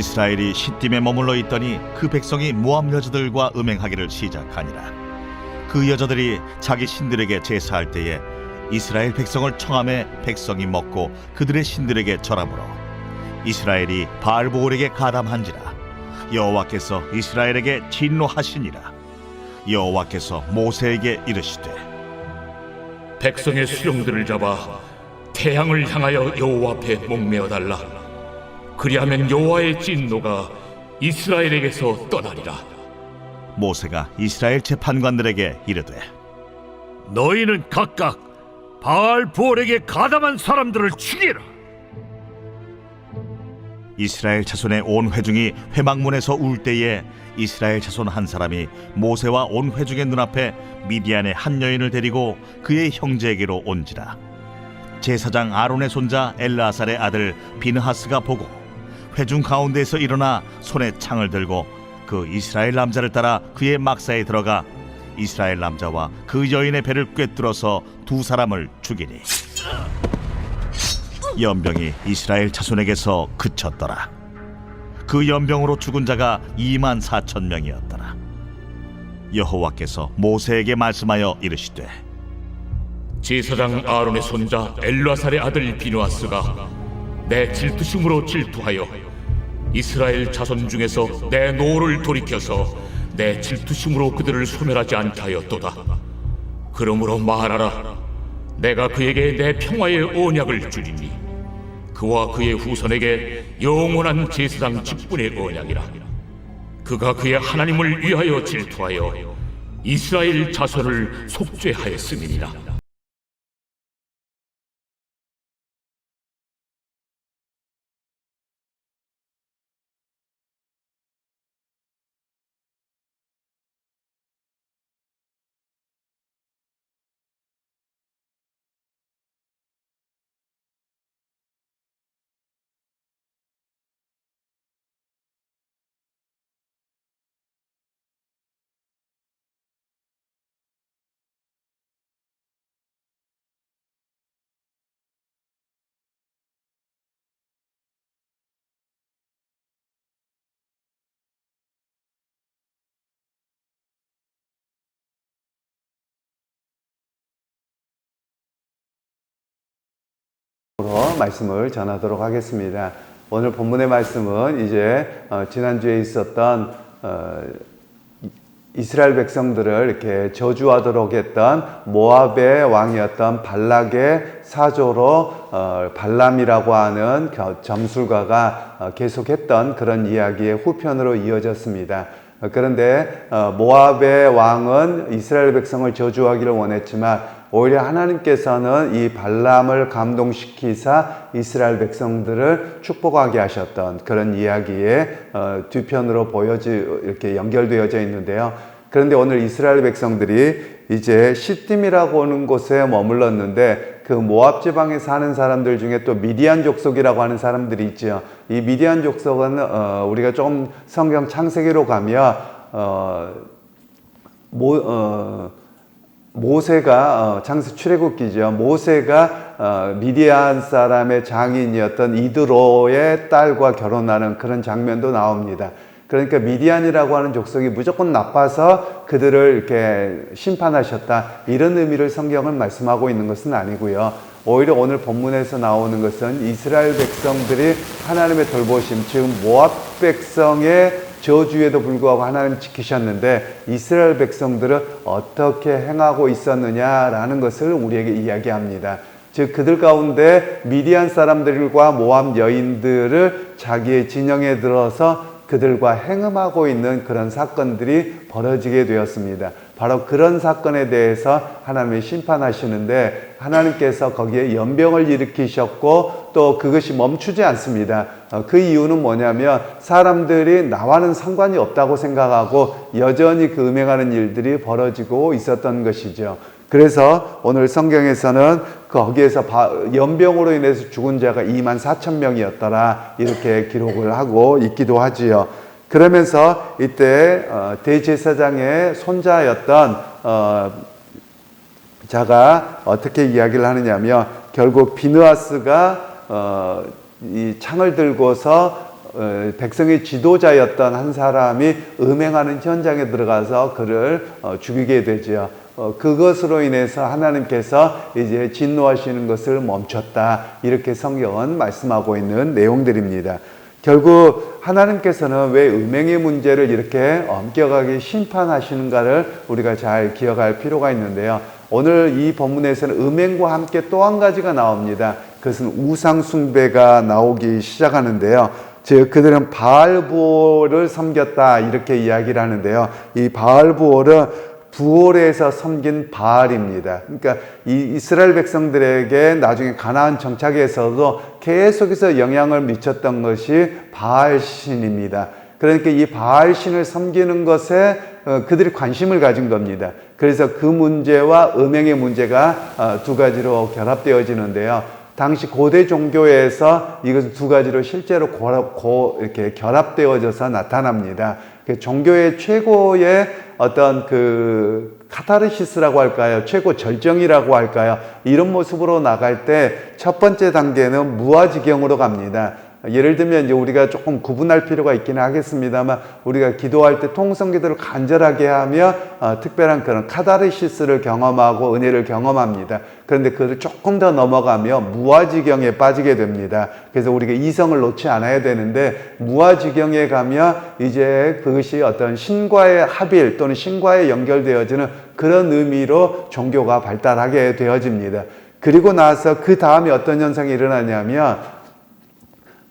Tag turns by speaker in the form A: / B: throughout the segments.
A: 이스라엘이 시딤에 머물러 있더니 그 백성이 모압 여자들과 음행하기를 시작하니라. 그 여자들이 자기 신들에게 제사할 때에 이스라엘 백성을 청함에 백성이 먹고 그들의 신들에게 절하므로 이스라엘이 바알보올에게 가담한지라. 여호와께서 이스라엘에게 진노하시니라. 여호와께서 모세에게 이르시되
B: 백성의 수령들을 잡아 태양을 향하여 여호와 앞에 목매어 달라. 그리하면 여호와의 진노가 이스라엘에게서 떠나리라.
A: 모세가 이스라엘 재판관들에게 이르되
C: 너희는 각각 바알보올에게 가담한 사람들을 죽이라.
A: 이스라엘 자손의 온 회중이 회막문에서 울 때에 이스라엘 자손 한 사람이 모세와 온 회중의 눈앞에 미디안의 한 여인을 데리고 그의 형제에게로 온지라. 제사장 아론의 손자 엘르아살의 아들 비느하스가 보고 회중 가운데에서 일어나 손에 창을 들고 그 이스라엘 남자를 따라 그의 막사에 들어가 이스라엘 남자와 그 여인의 배를 꿰뚫어서 두 사람을 죽이니 연병이 이스라엘 자손에게서 그쳤더라. 그 연병으로 죽은 자가 24,000명이었더라. 여호와께서 모세에게 말씀하여 이르시되
B: 제사장 아론의 손자 엘르아살의 아들 비느하스가 내 질투심으로 질투하여 이스라엘 자손 중에서 내 노를 돌이켜서 내 질투심으로 그들을 소멸하지 않게 하였도다. 그러므로 말하라. 내가 그에게 내 평화의 언약을 주리니 그와 그의 후손에게 영원한 제사장 직분의 언약이라. 그가 그의 하나님을 위하여 질투하여 이스라엘 자손을 속죄하였음이니라.
D: 말씀을 전하도록 하겠습니다. 오늘 본문의 말씀은 이제 지난주에 있었던 이스라엘 백성들을 이렇게 저주하도록 했던 모압의 왕이었던 발락의 사조로 발람이라고 하는 점술가가 계속했던 그런 이야기의 후편으로 이어졌습니다. 그런데 모압의 왕은 이스라엘 백성을 저주하기를 원했지만 오히려 하나님께서는 이 발람을 감동시키사 이스라엘 백성들을 축복하게 하셨던 그런 이야기의 뒤편으로 이렇게 연결되어져 있는데요. 그런데 오늘 이스라엘 백성들이 이제 시딤이라고 하는 곳에 머물렀는데 그 모압 지방에 사는 사람들 중에 또 미디안 족속이라고 하는 사람들이 있죠. 이 미디안 족속은 우리가 조금 성경 창세기로 가면 모세가 창세 출애굽기죠. 모세가 미디안 사람의 장인이었던 이드로의 딸과 결혼하는 그런 장면도 나옵니다. 그러니까 미디안이라고 하는 족속이 무조건 나빠서 그들을 이렇게 심판하셨다, 이런 의미를 성경은 말씀하고 있는 것은 아니고요. 오히려 오늘 본문에서 나오는 것은 이스라엘 백성들이 하나님의 돌보심, 즉 모압 백성의 저주에도 불구하고 하나님 지키셨는데 이스라엘 백성들은 어떻게 행하고 있었느냐라는 것을 우리에게 이야기합니다. 즉 그들 가운데 미디안 사람들과 모압 여인들을 자기의 진영에 들어서 그들과 행음하고 있는 그런 사건들이 벌어지게 되었습니다. 바로 그런 사건에 대해서 하나님이 심판하시는데 하나님께서 거기에 연병을 일으키셨고 또 그것이 멈추지 않습니다. 그 이유는 뭐냐면 사람들이 나와는 상관이 없다고 생각하고 여전히 그 음행하는 일들이 벌어지고 있었던 것이죠. 그래서 오늘 성경에서는 거기에서 연병으로 인해서 죽은 자가 24,000명이었더라 이렇게 기록을 하고 있기도 하지요. 그러면서 이때 대제사장의 손자였던 자가 어떻게 이야기를 하느냐면 결국 비느하스가 이 창을 들고서 백성의 지도자였던 한 사람이 음행하는 현장에 들어가서 그를 죽이게 되죠. 그것으로 인해서 하나님께서 이제 진노하시는 것을 멈췄다. 이렇게 성경은 말씀하고 있는 내용들입니다. 결국 하나님께서는 왜 음행의 문제를 이렇게 엄격하게 심판하시는가를 우리가 잘 기억할 필요가 있는데요. 오늘 이 본문에서는 음행과 함께 또 한 가지가 나옵니다. 그것은 우상 숭배가 나오기 시작하는데요. 즉 그들은 바알부올을 섬겼다 이렇게 이야기를 하는데요. 이 바알부올은 부올에서 섬긴 바알입니다. 그러니까 이 이스라엘 백성들에게 나중에 가나안 정착에서도 계속해서 영향을 미쳤던 것이 바알신입니다. 그러니까 이 바알신을 섬기는 것에 그들이 관심을 가진 겁니다. 그래서 그 문제와 음행의 문제가 두 가지로 결합되어지는데요. 당시 고대 종교에서 이것은 두 가지로 실제로 이렇게 결합되어져서 나타납니다. 종교의 최고의 어떤 그 카타르시스라고 할까요? 최고 절정이라고 할까요? 이런 모습으로 나갈 때 첫 번째 단계는 무아지경으로 갑니다. 예를 들면 이제 우리가 조금 구분할 필요가 있기는 하겠습니다만 우리가 기도할 때 통성기도를 간절하게 하며 특별한 그런 카타르시스를 경험하고 은혜를 경험합니다. 그런데 그를 조금 더 넘어가며 무아지경에 빠지게 됩니다. 그래서 우리가 이성을 놓지 않아야 되는데 무아지경에 가면 이제 그것이 어떤 신과의 합일 또는 신과에 연결되어지는 그런 의미로 종교가 발달하게 되어집니다. 그리고 나서 그 다음에 어떤 현상이 일어나냐면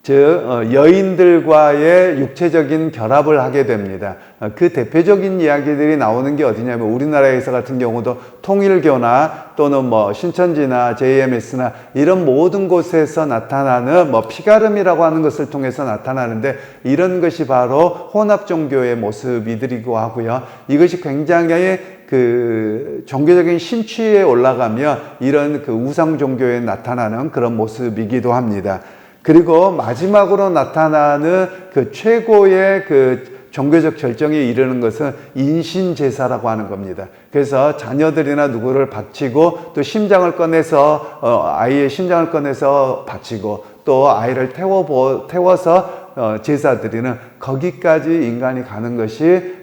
D: 즉 여인들과의 육체적인 결합을 하게 됩니다. 그 대표적인 이야기들이 나오는 게 어디냐면 우리나라에서 같은 경우도 통일교나 또는 뭐 신천지나 JMS나 이런 모든 곳에서 나타나는 뭐 피가름이라고 하는 것을 통해서 나타나는데 이런 것이 바로 혼합 종교의 모습이들이고 하고요. 이것이 굉장히 그 종교적인 심취에 올라가며 이런 그 우상 종교에 나타나는 그런 모습이기도 합니다. 그리고 마지막으로 나타나는 그 최고의 그 종교적 절정에 이르는 것은 인신제사라고 하는 겁니다. 그래서 자녀들이나 누구를 바치고 또 심장을 꺼내서 아이의 심장을 꺼내서 바치고 또 아이를 태워서 제사 드리는 거기까지 인간이 가는 것이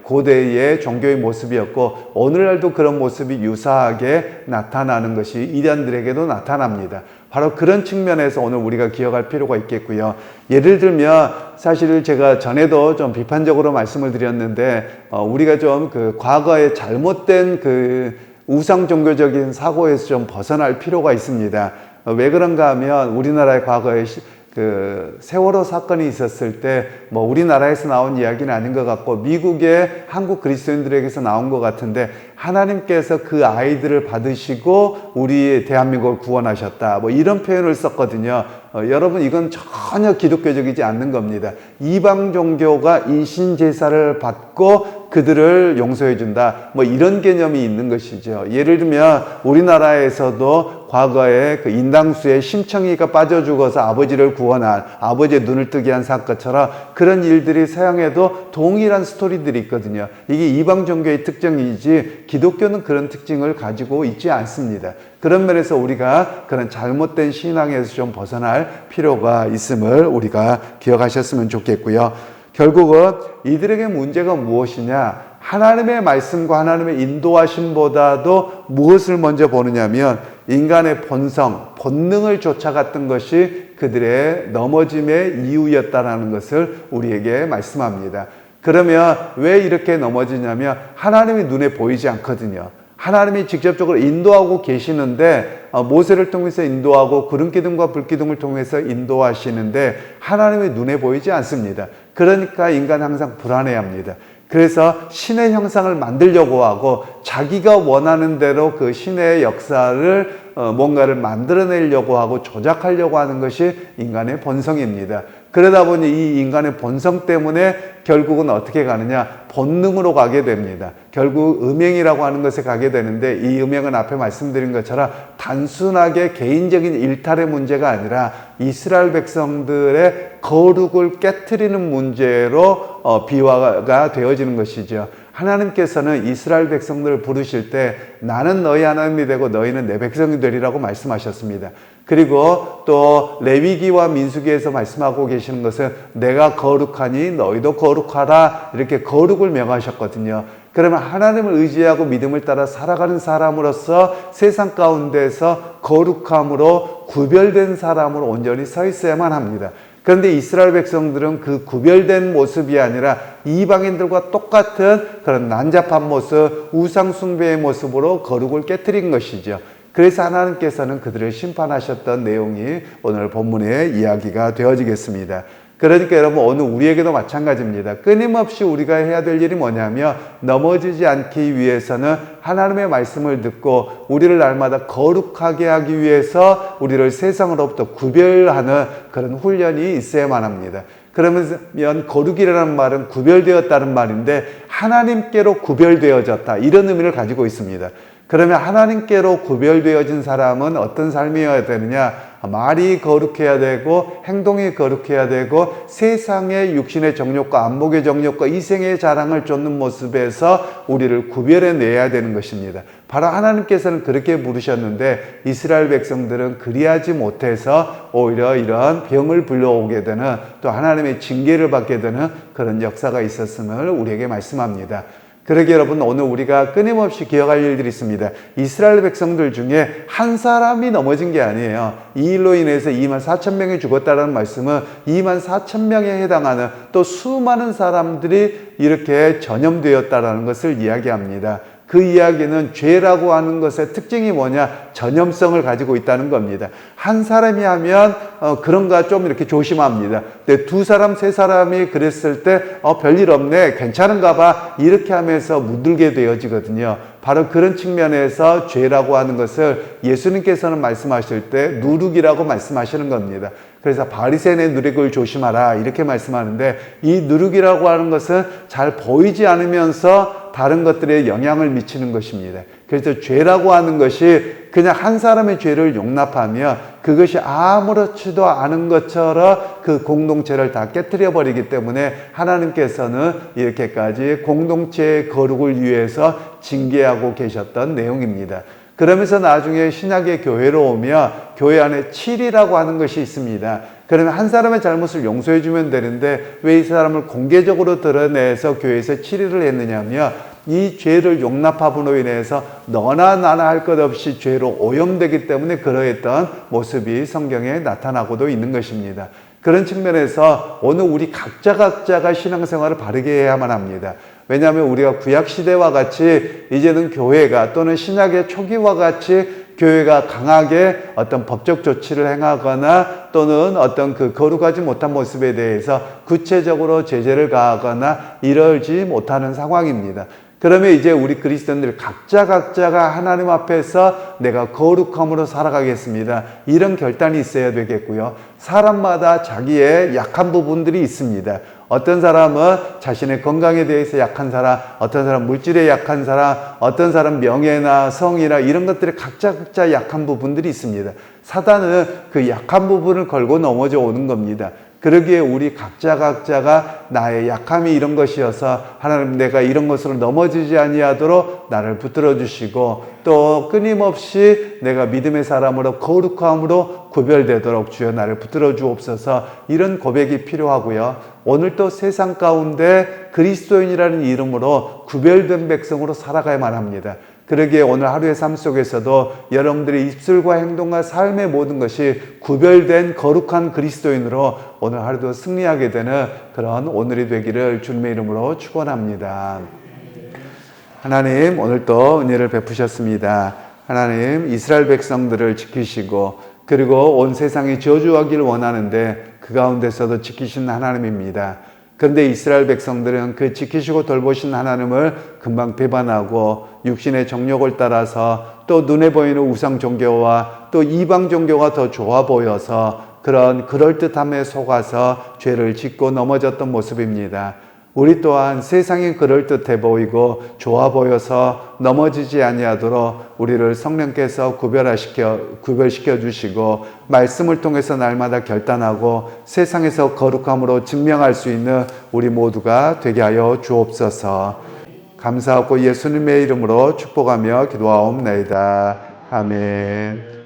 D: 고대의 종교의 모습이었고 오늘날도 그런 모습이 유사하게 나타나는 것이 이단들에게도 나타납니다. 바로 그런 측면에서 오늘 우리가 기억할 필요가 있겠고요. 예를 들면 사실 제가 전에도 좀 비판적으로 말씀을 드렸는데 우리가 좀 그 과거의 잘못된 그 우상 종교적인 사고에서 좀 벗어날 필요가 있습니다. 왜 그런가 하면 우리나라의 과거에 그 세월호 사건이 있었을 때 뭐 우리나라에서 나온 이야기는 아닌 것 같고 미국의 한국 그리스도인들에게서 나온 것 같은데 하나님께서 그 아이들을 받으시고 우리 대한민국을 구원하셨다 뭐 이런 표현을 썼거든요. 여러분 이건 전혀 기독교적이지 않는 겁니다. 이방 종교가 인신제사를 받고 그들을 용서해 준다 뭐 이런 개념이 있는 것이죠. 예를 들면 우리나라에서도 과거에 그 인당수에 심청이가 빠져 죽어서 아버지를 구원한 아버지의 눈을 뜨게 한 사건처럼 그런 일들이 서양에도 동일한 스토리들이 있거든요. 이게 이방 종교의 특징이지 기독교는 그런 특징을 가지고 있지 않습니다. 그런 면에서 우리가 그런 잘못된 신앙에서 좀 벗어날 필요가 있음을 우리가 기억하셨으면 좋겠고요. 결국은 이들에게 문제가 무엇이냐? 하나님의 말씀과 하나님의 인도하심보다도 무엇을 먼저 보느냐면 인간의 본성, 본능을 쫓아갔던 것이 그들의 넘어짐의 이유였다라는 것을 우리에게 말씀합니다. 그러면 왜 이렇게 넘어지냐면 하나님이 눈에 보이지 않거든요. 하나님이 직접적으로 인도하고 계시는데 모세를 통해서 인도하고 구름기둥과 불기둥을 통해서 인도하시는데 하나님의 눈에 보이지 않습니다. 그러니까 인간은 항상 불안해합니다. 그래서 신의 형상을 만들려고 하고 자기가 원하는 대로 그 신의 역사를 뭔가를 만들어내려고 하고 조작하려고 하는 것이 인간의 본성입니다. 그러다 보니 이 인간의 본성 때문에 결국은 어떻게 가느냐? 본능으로 가게 됩니다. 결국 음행이라고 하는 것에 가게 되는데 이 음행은 앞에 말씀드린 것처럼 단순하게 개인적인 일탈의 문제가 아니라 이스라엘 백성들의 거룩을 깨트리는 문제로 비화가 되어지는 것이죠. 하나님께서는 이스라엘 백성들을 부르실 때 나는 너희 하나님이 되고 너희는 내 백성이 되리라고 말씀하셨습니다. 그리고 또 레위기와 민수기에서 말씀하고 계시는 것은 내가 거룩하니 너희도 거룩하라, 이렇게 거룩을 명하셨거든요. 그러면 하나님을 의지하고 믿음을 따라 살아가는 사람으로서 세상 가운데서 거룩함으로 구별된 사람으로 온전히 서 있어야만 합니다. 그런데 이스라엘 백성들은 그 구별된 모습이 아니라 이방인들과 똑같은 그런 난잡한 모습, 우상 숭배의 모습으로 거룩을 깨뜨린 것이죠. 그래서 하나님께서는 그들을 심판하셨던 내용이 오늘 본문의 이야기가 되어지겠습니다. 그러니까 여러분, 오늘 우리에게도 마찬가지입니다. 끊임없이 우리가 해야 될 일이 뭐냐면 넘어지지 않기 위해서는 하나님의 말씀을 듣고 우리를 날마다 거룩하게 하기 위해서 우리를 세상으로부터 구별하는 그런 훈련이 있어야만 합니다. 그러면 거룩이라는 말은 구별되었다는 말인데 하나님께로 구별되어졌다, 이런 의미를 가지고 있습니다. 그러면 하나님께로 구별되어진 사람은 어떤 삶이어야 되느냐? 말이 거룩해야 되고 행동이 거룩해야 되고 세상의 육신의 정욕과 안목의 정욕과 이생의 자랑을 쫓는 모습에서 우리를 구별해내야 되는 것입니다. 바로 하나님께서는 그렇게 부르셨는데 이스라엘 백성들은 그리하지 못해서 오히려 이런 병을 불러오게 되는, 또 하나님의 징계를 받게 되는 그런 역사가 있었음을 우리에게 말씀합니다. 그러게 여러분, 오늘 우리가 끊임없이 기억할 일들이 있습니다. 이스라엘 백성들 중에 한 사람이 넘어진 게 아니에요. 이 일로 인해서 24,000명이 죽었다는 말씀은 24,000명에 해당하는 또 수많은 사람들이 이렇게 전염되었다는 것을 이야기합니다. 그 이야기는 죄라고 하는 것의 특징이 뭐냐? 전염성을 가지고 있다는 겁니다. 한 사람이 하면 그런가 좀 이렇게 조심합니다. 근데 두 사람, 세 사람이 그랬을 때 별일 없네, 괜찮은가 봐, 이렇게 하면서 물들게 되어지거든요. 바로 그런 측면에서 죄라고 하는 것을 예수님께서는 말씀하실 때 누룩이라고 말씀하시는 겁니다. 그래서 바리새인의 누룩을 조심하라, 이렇게 말씀하는데, 이 누룩이라고 하는 것은 잘 보이지 않으면서 다른 것들에 영향을 미치는 것입니다. 그래서 죄라고 하는 것이 그냥 한 사람의 죄를 용납하면 그것이 아무렇지도 않은 것처럼 그 공동체를 다 깨뜨려 버리기 때문에 하나님께서는 이렇게까지 공동체의 거룩을 위해서 징계하고 계셨던 내용입니다. 그러면서 나중에 신약의 교회로 오면 교회 안에 칠이라고 하는 것이 있습니다. 그러면 한 사람의 잘못을 용서해 주면 되는데 왜 이 사람을 공개적으로 드러내서 교회에서 칠의를 했느냐면 이 죄를 용납함으로 인해서 너나 나나 할 것 없이 죄로 오염되기 때문에 그러했던 모습이 성경에 나타나고도 있는 것입니다. 그런 측면에서 오늘 우리 각자가 신앙생활을 바르게 해야만 합니다. 왜냐하면 우리가 구약시대와 같이 이제는 교회가, 또는 신약의 초기와 같이 교회가 강하게 어떤 법적 조치를 행하거나 또는 어떤 그 거룩하지 못한 모습에 대해서 구체적으로 제재를 가하거나 이러지 못하는 상황입니다. 그러면 이제 우리 그리스도인들 각자가 하나님 앞에서 내가 거룩함으로 살아가겠습니다, 이런 결단이 있어야 되겠고요. 사람마다 자기의 약한 부분들이 있습니다. 어떤 사람은 자신의 건강에 대해서 약한 사람, 어떤 사람 물질에 약한 사람, 어떤 사람 명예나 성이나 이런 것들에 각자 약한 부분들이 있습니다. 사단은 그 약한 부분을 걸고 넘어져 오는 겁니다. 그러기에 우리 각자가 나의 약함이 이런 것이어서 하나님, 내가 이런 것으로 넘어지지 아니하도록 나를 붙들어 주시고 또 끊임없이 내가 믿음의 사람으로 거룩함으로 구별되도록 주여 나를 붙들어 주옵소서, 이런 고백이 필요하고요. 오늘 또 세상 가운데 그리스도인이라는 이름으로 구별된 백성으로 살아가야만 합니다. 그러기에 오늘 하루의 삶 속에서도 여러분들의 입술과 행동과 삶의 모든 것이 구별된 거룩한 그리스도인으로 오늘 하루도 승리하게 되는 그런 오늘이 되기를 주님의 이름으로 축원합니다. 하나님, 오늘 또 은혜를 베푸셨습니다. 하나님, 이스라엘 백성들을 지키시고 그리고 온 세상이 저주하기를 원하는데 그 가운데서도 지키신 하나님입니다. 그런데 이스라엘 백성들은 그 지키시고 돌보신 하나님을 금방 배반하고 육신의 정욕을 따라서 또 눈에 보이는 우상 종교와 또 이방 종교가 더 좋아 보여서 그런 그럴듯함에 속아서 죄를 짓고 넘어졌던 모습입니다. 우리 또한 세상이 그럴듯해 보이고 좋아 보여서 넘어지지 아니하도록 우리를 성령께서 구별시켜 주시고 말씀을 통해서 날마다 결단하고 세상에서 거룩함으로 증명할 수 있는 우리 모두가 되게 하여 주옵소서. 감사하고 예수님의 이름으로 축복하며 기도하옵나이다. 아멘.